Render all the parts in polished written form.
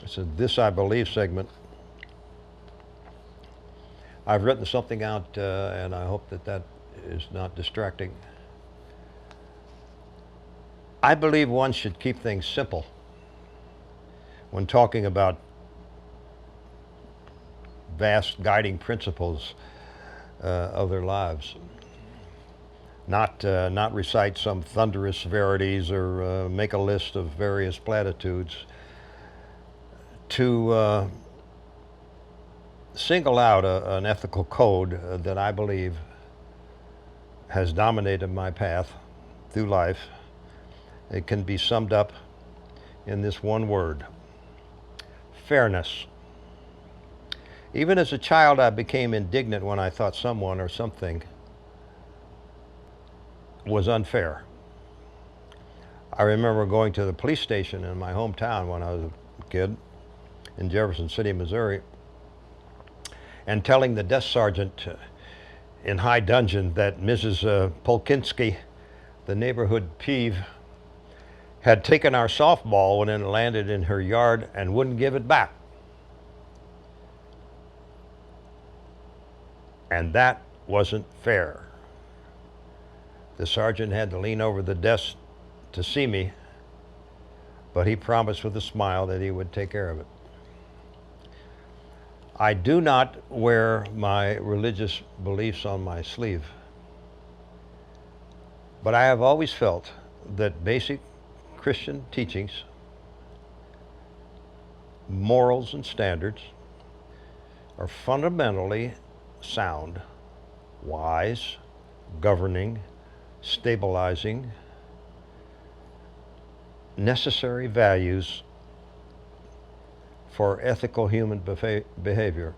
So this I believe segment. I've written something out, and I hope that that is not distracting. I believe one should keep things simple when talking about vast guiding principles of their lives. Not recite some thunderous verities or make a list of various platitudes. To single out an ethical code that I believe has dominated my path through life. It can be summed up in this one word: fairness. Even as a child, I became indignant when I thought someone or something was unfair. I remember going to the police station in my hometown when I was a kid in Jefferson City, Missouri, and telling the desk sergeant in high dungeon that Mrs. Polkinski, the neighborhood peeve, had taken our softball when it landed in her yard and wouldn't give it back. And that wasn't fair. The sergeant had to lean over the desk to see me, but he promised with a smile that he would take care of it. I do not wear my religious beliefs on my sleeve, but I have always felt that basic Christian teachings, morals and standards are fundamentally sound, wise, governing, stabilizing, necessary values for ethical human behavior.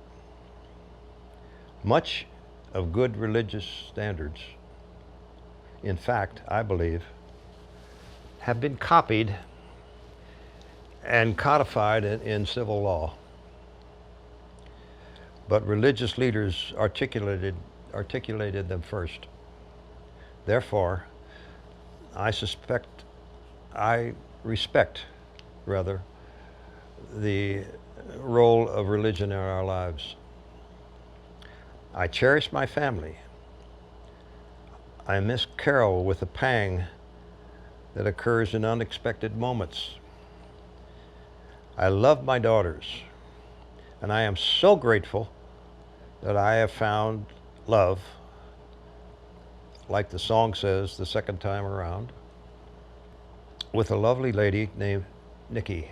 Much of good religious standards, in fact, I believe, have been copied and codified in civil law. But religious leaders articulated them first. Therefore, I respect the role of religion in our lives. I cherish my family. I miss Carol with a pang that occurs in unexpected moments. I love my daughters, and I am so grateful that I have found love, like the song says, the second time around, with a lovely lady named Nikki,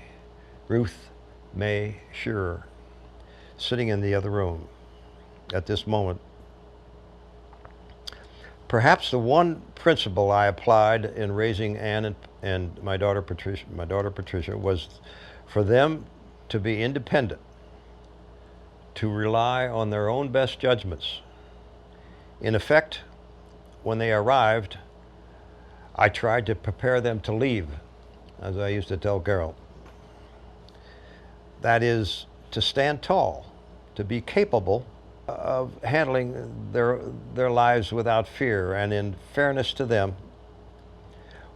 Ruth May Shearer, sitting in the other room at this moment. Perhaps the one principle I applied in raising Anne and my daughter Patricia was for them to be independent, to rely on their own best judgments. In effect, when they arrived, I tried to prepare them to leave, as I used to tell Carol. That is, to stand tall, to be capable of handling their lives without fear, and in fairness to them,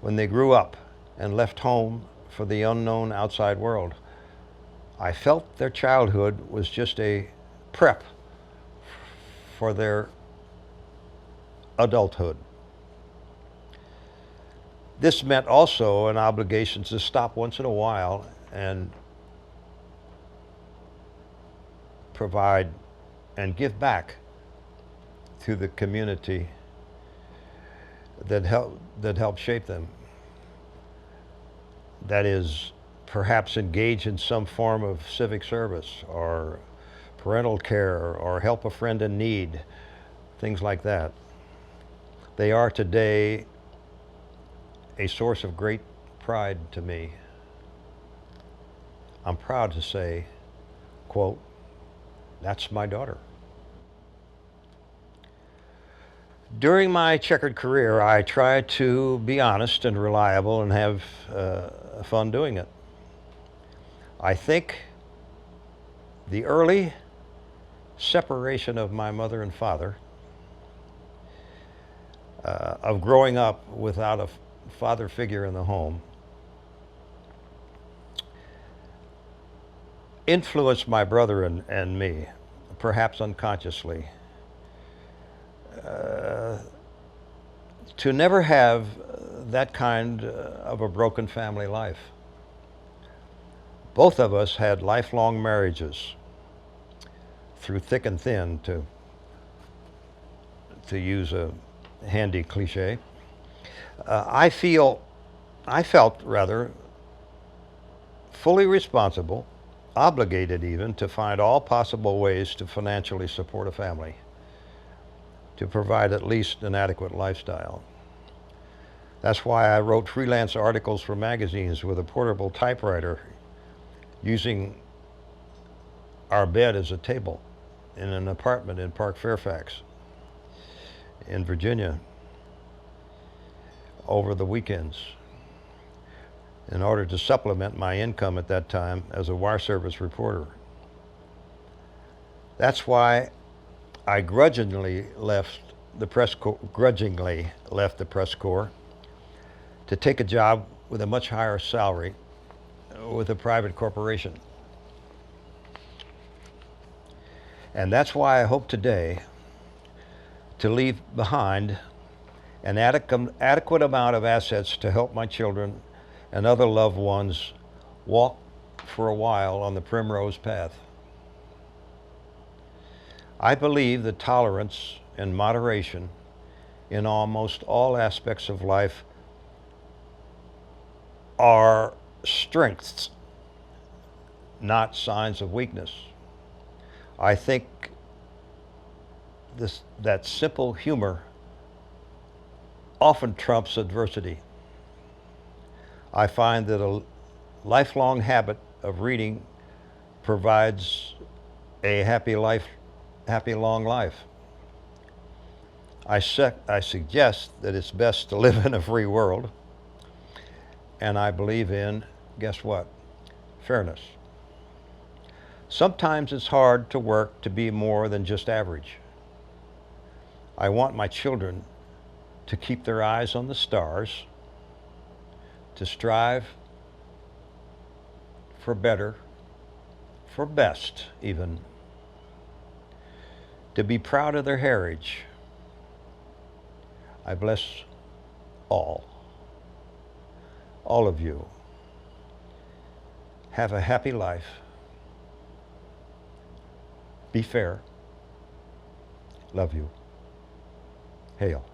when they grew up and left home for the unknown outside world, I felt their childhood was just a prep for their adulthood. This meant also an obligation to stop once in a while and provide and give back to the community that helped shape them. That is, perhaps engage in some form of civic service or parental care or help a friend in need, things like that. They are today a source of great pride to me. I'm proud to say, quote, "That's my daughter." During my checkered career, I tried to be honest and reliable and have fun doing it. I think the early separation of my mother and father, of growing up without a father figure in the home, influenced my brother and me, perhaps unconsciously, to never have that kind of a broken family life. Both of us had lifelong marriages through thick and thin, to use a handy cliche. I felt rather fully responsible, obligated even, to find all possible ways to financially support a family, to provide at least an adequate lifestyle. That's why I wrote freelance articles for magazines with a portable typewriter, using our bed as a table in an apartment in Park Fairfax in Virginia over the weekends, in order to supplement my income at that time as a wire service reporter. That's why I grudgingly left the press corps to take a job with a much higher salary with a private corporation. And that's why I hope today to leave behind an adequate amount of assets to help my children and other loved ones walk for a while on the primrose path. I believe that tolerance and moderation in almost all aspects of life are strengths, not signs of weakness. I think that simple humor often trumps adversity. I find that a lifelong habit of reading provides a happy long life. I suggest that it's best to live in a free world, and I believe in, guess what? Fairness. Sometimes it's hard to work to be more than just average. I want my children to keep their eyes on the stars, to strive for better, for best even, to be proud of their heritage. I bless all of you. Have a happy life. Be fair. Love you. Hale.